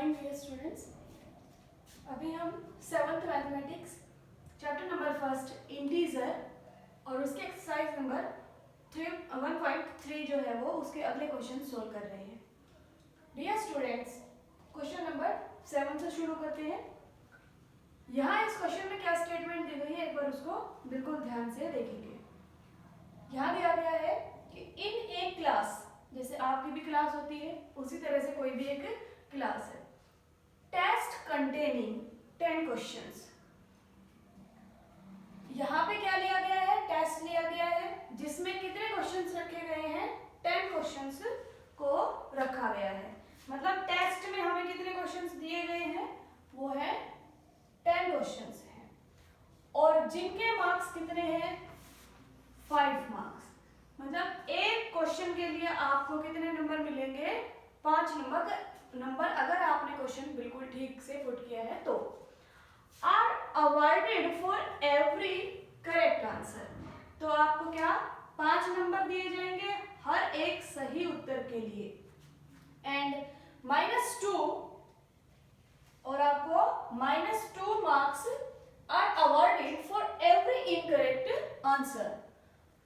Morning dear students. अभी हम 7th mathematics chapter number first integer और उसके एक्सरसाइज नंबर 1.3 जो है वो उसके अगले क्वेश्चन सोल्व कर रहे हैं। डियर स्टूडेंट्स, क्वेश्चन नंबर 7 से शुरू करते हैं। यहाँ इस क्वेश्चन में क्या स्टेटमेंट दी गई है एक बार उसको बिल्कुल ध्यान से देखेंगे। यहाँ दिया गया है कि इन एक क्लास, जैसे आपकी भी क्लास होती है उसी तरह से कोई भी एक क्लास है, टेस्ट कंटेनिंग 10 क्वेश्चंस। यहाँ पे क्या लिया गया है? टेस्ट लिया गया है जिसमें कितने क्वेश्चंस रखे गए हैं? 10 क्वेश्चंस को रखा गया है। मतलब टेस्ट में हमें कितने क्वेश्चंस दिए गए हैं? वो है 10 क्वेश्चंस हैं और जिनके मार्क्स कितने हैं? 5 मार्क्स। मतलब एक क्वेश्चन के लिए आपको कितने नंबर मिलेंगे? 5 नंबर अगर आपने क्वेश्चन बिल्कुल ठीक से पुट किया है तो। Are awarded for every correct answer, तो आपको क्या 5 नंबर दिए जाएंगे हर एक सही उत्तर के लिए। एंड -2 और आपको -2 marks are awarded for every incorrect answer.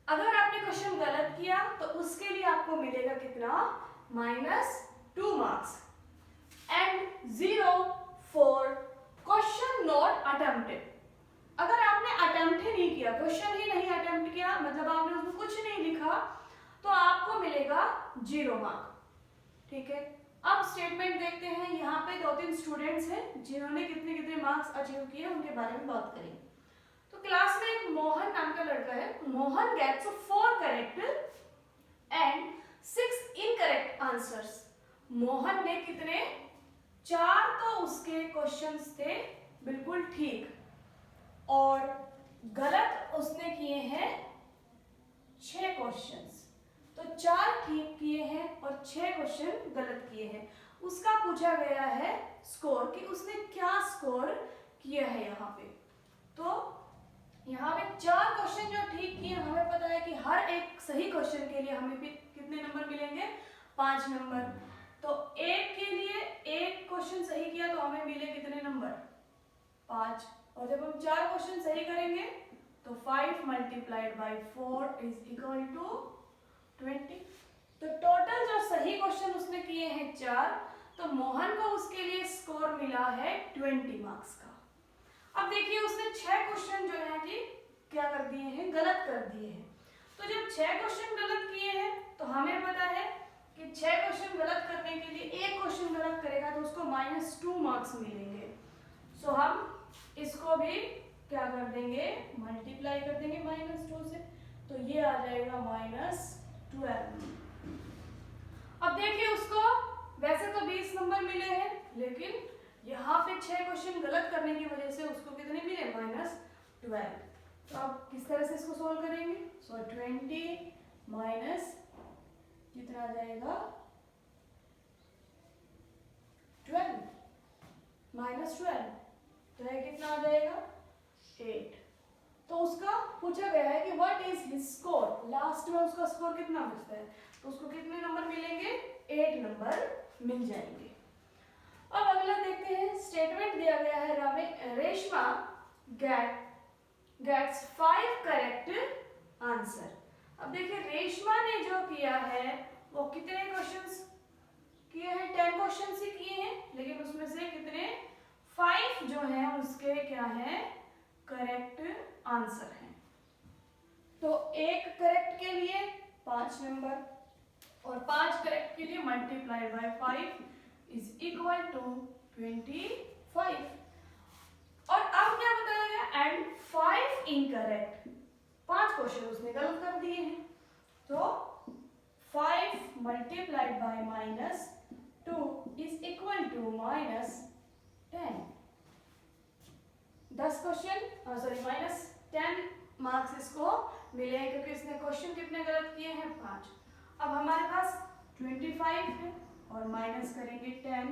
अगर आपने क्वेश्चन गलत किया तो उसके लिए आपको मिलेगा कितना? -2 marks. And 0 for question not attempted. अगर आपने अटेम्प्ट ही नहीं किया, क्वेश्चन ही नहीं अटेम्प्ट किया, मतलब आपने उसमें कुछ नहीं लिखा, तो आपको मिलेगा 0 मार्क। ठीक है, अब स्टेटमेंट देखते हैं। यहाँ पे 2-3 स्टूडेंट्स हैं जिन्होंने कितने कितने मार्क्स अचीव किए उनके बारे में बात करेंगे। तो क्लास में एक मोहन नाम का लड़का है। Mohan gets 4 correct and 6 incorrect answers. Mohan ने कितने? 4 तो उसके क्वेश्चंस थे बिल्कुल ठीक और गलत उसने किए हैं 6 क्वेश्चंस। तो 4 ठीक किए हैं और 6 क्वेश्चन गलत किए हैं। उसका पूछा गया है स्कोर कि उसने क्या स्कोर किया है यहाँ पे। तो यहाँ पे 4 क्वेश्चन जो ठीक किए, हमें पता है कि हर एक सही क्वेश्चन के लिए हमें भी कितने नंबर मिलेंगे? 5 नंबर। तो एक के लिए एक क्वेश्चन सही किया तो हमें मिले कितने नंबर? 5। और जब हम 4 क्वेश्चन सही करेंगे तो 5 × 4 = 20। तो टोटल जो सही क्वेश्चन उसने किए हैं 4, तो मोहन को उसके लिए स्कोर मिला है 20 मार्क्स का। अब देखिए उसने 6 क्वेश्चन जो है कि क्या कर दिए हैं? गलत कर दिए हैं। तो जब 6 क्वेश्चन गलत किए हैं तो हमें पता है कि 6 क्वेश्चन गलत करने के लिए एक क्वेश्चन गलत करेगा तो उसको -2 मार्क्स मिलेंगे। सो हम इसको भी क्या कर देंगे? मल्टीप्लाई कर देंगे -2 से, तो ये आ जाएगा -12। अब देखिए उसको वैसे तो 20 नंबर मिले हैं, लेकिन यहाँ पे 6 क्वेश्चन गलत करने की वजह से उसको कितने मिले? -12। तो अब किस तरह से इसको सोल्व करेंगे? सो 20 माइनस कितना आ जाएगा? 12 -12, तो ये कितना आ जाएगा? 8। तो उसका पूछा गया है कि what is his score. Last में उसका स्कोर कितना बचता है, तो उसको कितने नंबर मिलेंगे? 8 नंबर मिल जाएंगे। अब अगला देखते हैं। स्टेटमेंट दिया गया है रेशमा गेट्स 5 करेक्ट आंसर। अब देखिए रेशमा ने जो किया है वो कितने क्वेश्चंस किए हैं? 10 क्वेश्चंस ही किए हैं, लेकिन उसमें से कितने? 5 जो हैं उसके क्या हैं? करेक्ट आंसर हैं। तो एक करेक्ट के लिए 5 नंबर और 5 करेक्ट के लिए मल्टीप्लाई बाय 5 = 25। और अब क्या बताया गया? And 5 incorrect. 5 क्वेश्चन उसने गलत कर दिए हैं, तो 5 × -2 = -10। 10 क्वेश्चन -10 मार्क्स इसको मिले हैं क्योंकि इसने क्वेश्चन कितने गलत किए हैं? 5। अब हमारे पास 25 है और माइनस करेंगे 10,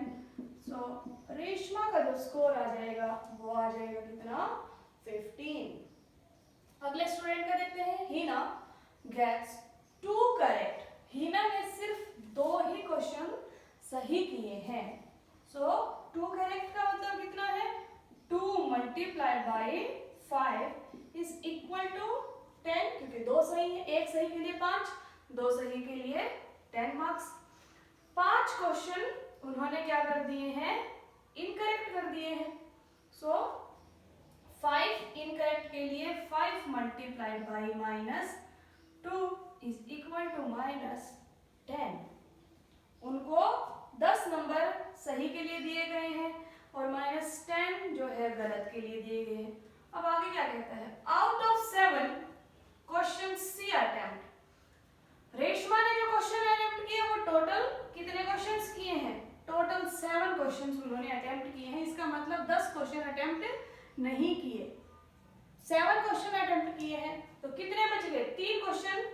सो रेशमा का जो स्कोर आ जाएगा वो आ जाएगा कितना? 15। अगले स्टूडेंट का देखते हैं। हीना गेट्स 2 करेक्ट। हीना ने सिर्फ 2 ही क्वेश्चन सही किए हैं, सो 5 इज इक्वल टू 10, क्योंकि दो सही है, एक सही के लिए 5, दो सही के लिए 10 मार्क्स। 5 क्वेश्चन उन्होंने क्या कर दिए हैं, इनकरेक्ट कर दिए हैं। सो 5 इनकरेक्ट के लिए 5 multiplied by -2 is equal to -10। उनको 10 नंबर सही के लिए दिए गए हैं और -10 जो है गलत के लिए दिए गए हैं। अब आगे क्या कहता है, आउट ऑफ 7 क्वेश्चन सी अटेम्प्ट, रेशमा ने जो क्वेश्चन अटेम्प्ट किए वो टोटल कितने क्वेश्चंस किए हैं, टोटल 7 क्वेश्चंस उन्होंने अटेम्प्ट किए हैं। इसका मतलब 10 क्वेश्चन अटेम्प्ट नहीं किए, 7 क्वेश्चन अटेम्प्ट किए हैं। तो कितने बच गए, 3 क्वेश्चन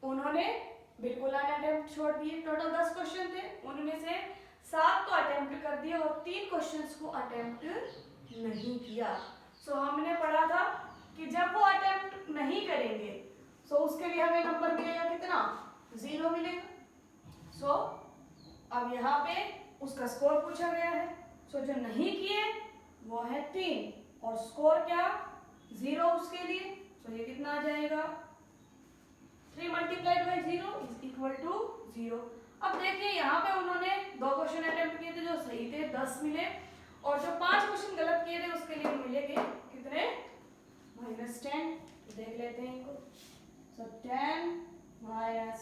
उन्होंने बिल्कुल अटेम्प्ट छोड़ दिए। टोटल 10 क्वेश्चन थे, उनमें से 7 तो अटेम्प्ट कर दिए और 3 क्वेश्चंस को अटेम्प्ट नहीं किया। सो हमने पढ़ा था कि जब वो अटेम्प्ट नहीं करेंगे सो उसके लिए हमें नंबर मिलेगा कितना, 0 मिलेगा। सो अब यहाँ पे उसका स्कोर पूछा गया है। सो जो नहीं किए वो है 3 और स्कोर क्या, 0 उसके लिए। सो ये कितना आ जाएगा, 3 multiplied by 0 is equal to 0। अब देखिए यहाँ पे उन्होंने 2 क्वेश्चन अटेम्प्ट किए थे जो सही थे, 10 मिले, और जो 5 क्वेश्चन गलत किए थे उसके लिए मिलेंगे कितने, -10। देख लेते हैं इनको। सो 10 - 10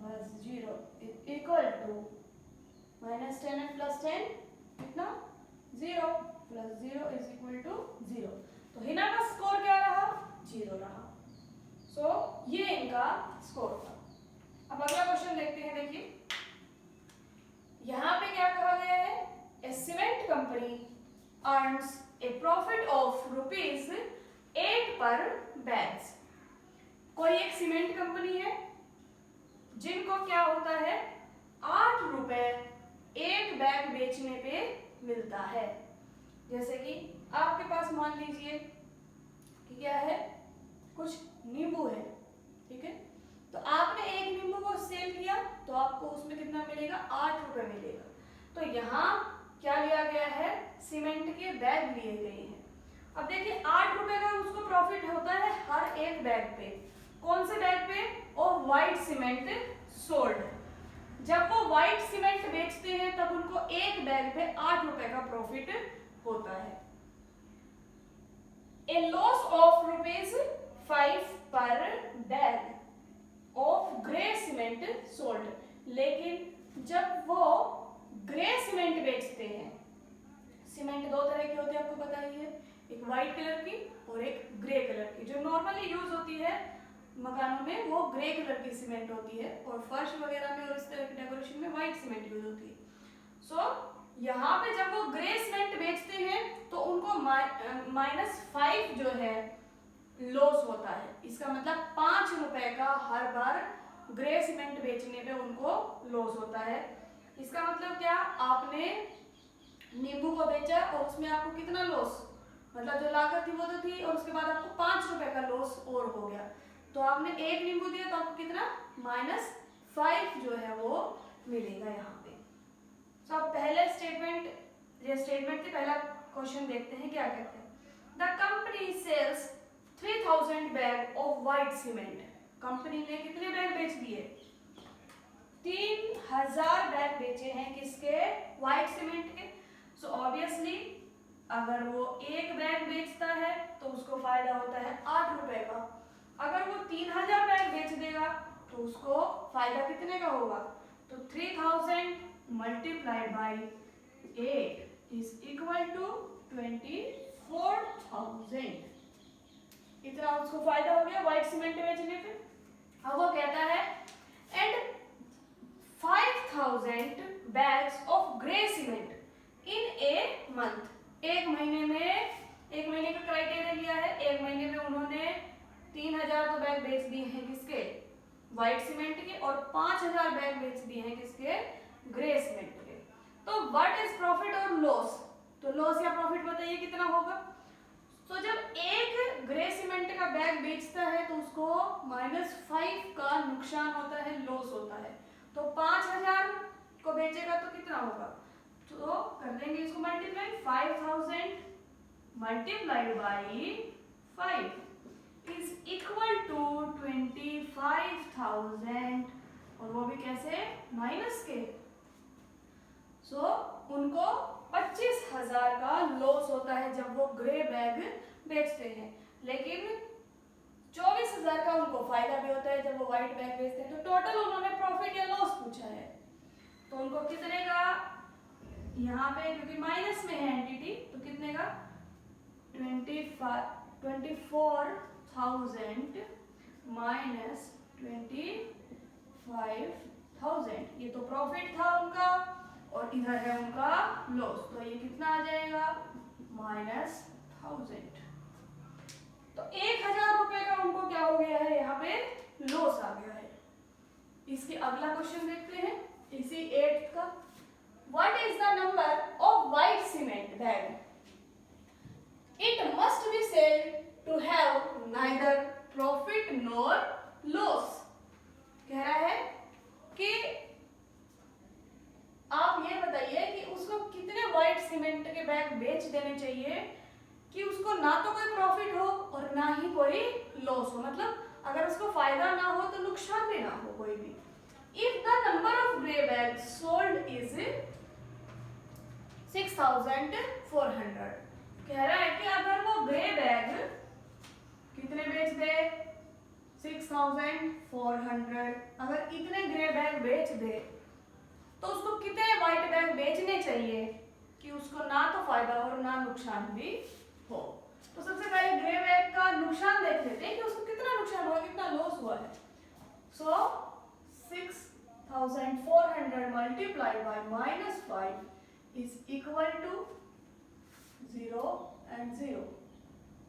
+ 0 इज इक्वल टू -10 एंड +10 कितना, 0 + 0 इज इक्वल टू 0। तो हिना का स्कोर क्या रहा, 0 रहा। सो ये इनका स्कोर था। अब अगला क्वेश्चन देखते हैं। देखिए यहाँ पे क्या कहा गया है, a cement company earns a profit of ₹8 per bags. कोई एक सीमेंट कंपनी है जिनको क्या होता है, 8 रुपए एक बैग बेचने पे मिलता है। जैसे कि आपके पास मान लीजिए कि क्या है, कुछ नींबू है, ठीक है, तो आपने एक नींबू को सेल किया तो आपको उसमें कितना मिलेगा, 8 रुपए मिलेगा। तो यहाँ क्या लिया गया है, सीमेंट के बैग लिए गए हैं। अब देखिए 8 रुपए का उसको प्रॉफिट होता है हर एक बैग पे। कौन से बैग पे, और व्हाइट सीमेंट सोल्ड। जब वो व्हाइट सीमेंट बेचते हैं तब उनको एक बैग पे 8 रुपए का प्रॉफिट होता है। ए लॉस ऑफ ₹5 पर bag of grey cement sold. लेकिन जब वो ग्रे सीमेंट बेचते हैं, सीमेंट 2 तरह की होती है आपको पता ही है, एक व्हाइट कलर की और एक ग्रे कलर की। जो नॉर्मली यूज होती है मकानों में वो ग्रे कलर की सीमेंट होती है और फर्श वगैरह में और इस तरह की डेकोरेशन में व्हाइट सीमेंट यूज होती है। सो यहाँ पे जब वो ग्रे सीमेंट बेचते हैं तो उनको -5 जो है लॉस होता है। इसका मतलब 5 रुपए का हर बार ग्रे सीमेंट बेचने पे उनको लॉस होता है। इसका मतलब क्या, आपने नींबू को बेचा और उसमें आपको कितना लॉस, मतलब जो लागत थी वो तो थी और उसके बाद आपको 5 रुपए का लॉस और हो गया। तो आपने एक नींबू दिया तो आपको कितना, -5 जो है वो मिलेगा यहाँ पे। तो अब पहले स्टेटमेंट, ये स्टेटमेंट थी, पहला क्वेश्चन देखते हैं क्या कहते हैं। The company sells 3000 bag of white cement. Company ने कितने बैग बेच दिए, 3000 बैग बेचे हैं किसके, व्हाइट सीमेंट के। सो ऑब्वियसली अगर वो एक बैग बेचता है तो उसको फायदा होता है 8 रुपए का। अगर वो 3000 बैग बेच देगा तो उसको फायदा कितने का होगा, तो 3000 multiplied by 8 is equal to 24,000। इतना उसको फायदा हो गया व्हाइट सीमेंट बेचने पे। अब वो कहता है and 5000 bags of grey cement in a month. एक महीने में, एक महीने का क्राइटेरिया लिया है, एक महीने में उन्होंने 3000 तो बैग बेच दिए हैं किसके, व्हाइट सीमेंट के, और 5000 बैग बेच दिए हैं किसके, ग्रे सीमेंट के। तो व्हाट इज प्रॉफिट और लॉस, तो लॉस या प्रॉफिट बताइए कितना होगा। तो जब एक ग्रे सीमेंट का बैग बेचता है तो उसको -5 का नुकसान होता है, लॉस होता है। तो 5000 को बेचेगा तो कितना होगा, तो कर देंगे इसको multiply, 5000 multiplied by 5 is equal to 25,000, और वो भी कैसे, माइनस के। सो उनको 25,000 का लॉस होता है जब वो ग्रे बैग बेचते हैं, लेकिन 24,000 का उनको फायदा भी होता है जब वो व्हाइट बैग बेचते हैं। तो टोटल उन्होंने प्रॉफिट या लॉस पूछा है, तो उनको कितने का, यहाँ पे क्योंकि माइनस में है एंटिटी, तो कितने का 24,000 माइनस 25,000, ये तो प्रॉफिट था उनका, और इधर है उनका लॉस, तो ये कितना आ जाएगा, -1000। तो 1,000 रुपए का उनको क्या हो गया है, यहाँ पे लॉस आ गया है। इसके अगला क्वेश्चन देखते हैं, इसी 8th का। What is the number of white cement bag it must be sell to have neither profit nor loss. कह रहा है कि आप ये बताइए कि उसको कितने व्हाइट सीमेंट के बैग बेच देने चाहिए कि उसको ना तो कोई प्रॉफिट हो और ना ही कोई लॉस हो, मतलब अगर उसको फायदा ना हो तो नुकसान भी ना हो कोई भी। If the number of grey bag sold is 6,400, कह रहा है कि अगर वो ग्रे बैग कितने बेच दे, 6,400, अगर इतने ग्रे बैग बेच दे तो उसको कितने व्हाइट बैग बेचने चाहिए कि उसको ना तो फायदा हो और ना नुकसान भी हो। तो सबसे पहले ग्रे बैग का नुकसान देख लेते हैं कि उसको कितना नुकसान हुआ, कितना लॉस हुआ है। So 6,400 multiplied by -5 is equal to 0 and 0,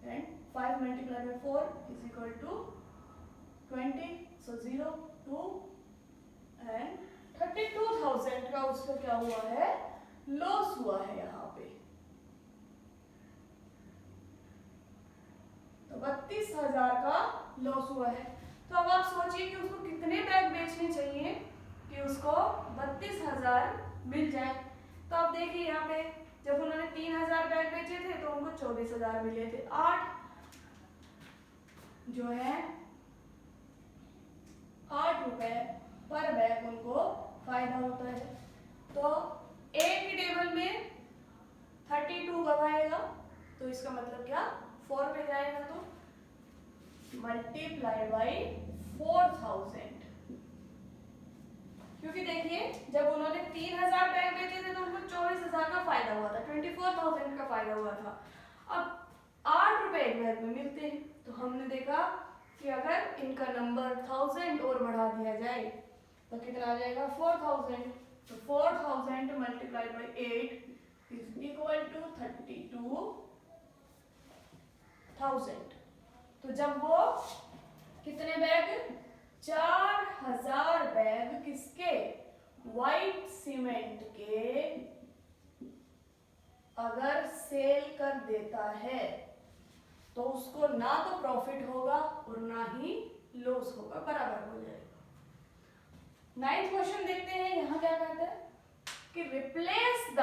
and 5 multiplied by 4 is equal to 20, so 0, 2 and 32,000 का उसका क्या हुआ है, लॉस हुआ है यहाँ पे। तो 32,000 का लॉस हुआ है। तो अब आप सोचिए कि उसको कितने बैग बेचने चाहिए कि उसको 32,000 मिल जाए। तो आप देखिए यहाँ पे जब उन्होंने 3,000 बैग बेचे थे तो उनको 24,000 मिले थे। 8 जो है 8 रुपए पर बैग उनको फायदा होता है। तो ए की टेबल में 32 कब आएगा, तो इसका मतलब क्या 4 पे जाएगा, तो मल्टीप्लाई बाई 4,000, क्योंकि देखिए जब उन्होंने 3,000 बैग बेचे थे तो उनको 24,000 का फायदा हुआ था, 24,000 का फायदा हुआ था। अब 8 रुपए एक बैग में मिलते हैं, तो हमने देखा कि अगर इनका नंबर 1000 और बढ़ा दिया जाए तो कितना आ जाएगा 4,000। तो 4,000 multiplied by 8 is equal to 32,000। तो जब वो कितने बैग, 4,000 बैग किसके, व्हाइट सीमेंट के अगर सेल कर देता है तो उसको ना तो प्रॉफिट होगा और ना ही लॉस होगा, बराबर हो जाएगा। 9th क्वेश्चन देखते हैं, यहाँ क्या कहता है कि replace the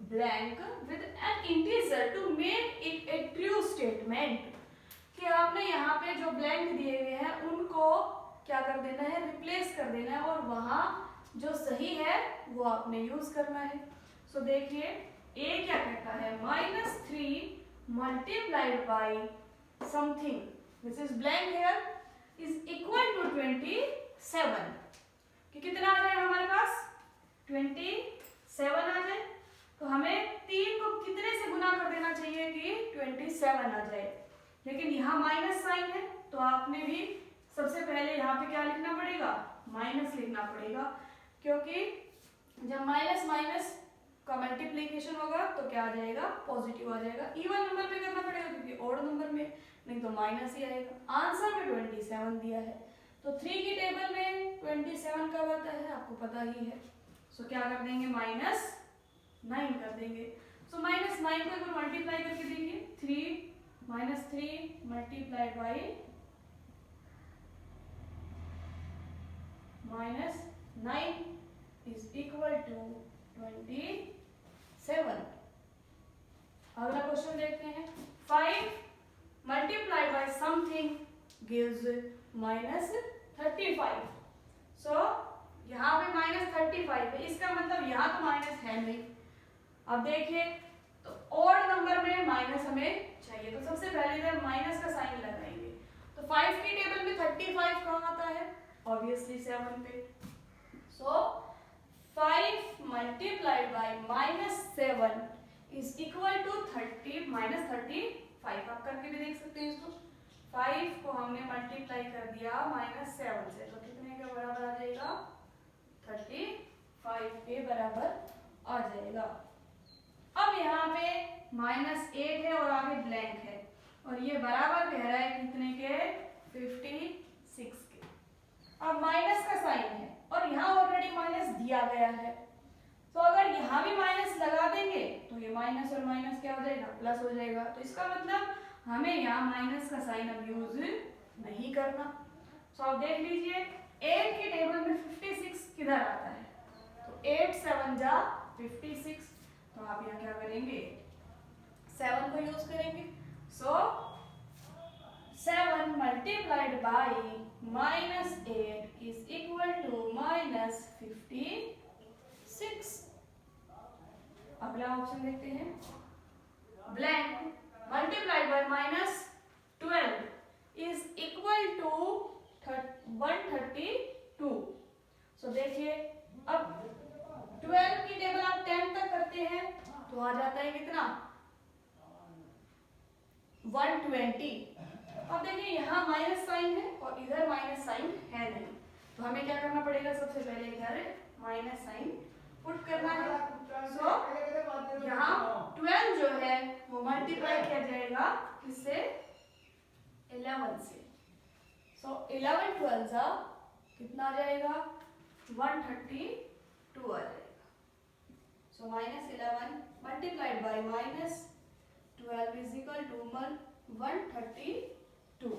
blank with an integer to make it a true statement. कि आपने यहाँ पे जो ब्लैंक दिए हुए हैं उनको क्या कर देना है, रिप्लेस कर देना है, और वहां जो सही है वो आपने यूज करना है। सो देखिए ए क्या कहता है, -3 multiplied by something which is blank here is equal to 27, कि कितना आ जाए हमारे पास 27 आ जाए। तो हमें 3 को कितने से गुना कर देना चाहिए कि 27 आ जाए, लेकिन यहाँ माइनस साइन है तो आपने भी सबसे पहले यहाँ पे क्या लिखना पड़ेगा, माइनस लिखना पड़ेगा, क्योंकि जब माइनस माइनस का मल्टीप्लीकेशन होगा तो क्या आ जाएगा, पॉजिटिव आ जाएगा। इवन नंबर पे करना पड़ेगा क्योंकि ऑड नंबर में नहीं तो माइनस ही आएगा। आंसर में 27 दिया है, तो 3 की टेबल में 27 कब आता है आपको पता ही है। सो क्या कर देंगे, -9 कर देंगे। सो -9 को एक बार मल्टीप्लाई करके देखिए, 3 multiplied by -9 is equal to 27। अगला क्वेश्चन देखते हैं। 5 multiplied by something gives -35। So यहाँ पे -35 है, इसका मतलब यहाँ तो माइनस है नहीं। अब देखिए तो ऑड नंबर में माइनस हमें चाहिए, तो सबसे पहले इधर माइनस का साइन लगाएंगे। तो 5 की टेबल में 35 कहाँ आता है? ऑब्वियसली 7 पे। So 5 multiplied by -7 is equal to 30 -35। आप करके भी देख सकते हैं इसको। 5 को हमने मल्टीप्लाई कर दिया -7 से, तो कितने के बराबर आ जाएगा? 35 के बराबर आ जाएगा। अब यहाँ पे -8 है और आगे ब्लैंक है, और ये बराबर कह रहा है कितने के? 56 के। अब माइनस का साइन है और यहाँ ऑलरेडी माइनस दिया गया है, तो अगर यहाँ भी माइनस लगा देंगे तो ये माइनस और माइनस क्या हो जाएगा? प्लस हो जाएगा। तो इसका मतलब हमें यहाँ माइनस का साइन अब यूज नहीं करना। तो आप देख लीजिए 8 की टेबल में 56 किधर आता है? तो 8 7 जा 56। तो आप यहाँ क्या करेंगे? 7 को यूज करेंगे। So 7 multiplied by -8 is equal to -56। अगला ऑप्शन देखते हैं। Blank multiplied by -12 is equal to 132। So देखिए अब 12 की टेबल आप 10 तक करते हैं तो आ जाता है कितना? 120। अब देखिए यहाँ माइनस साइन है और इधर माइनस साइन है नहीं, तो हमें क्या करना पड़ेगा? सबसे पहले इधर माइनस साइन पुट करना है। सो यहाँ 12 जो है वो मल्टीप्लाई किया जाएगा किससे? 11 से। सो 11 12 जा कितना आ जाएगा? 132 आ जाएगा। So -11 multiplied by -12 is equal to 132।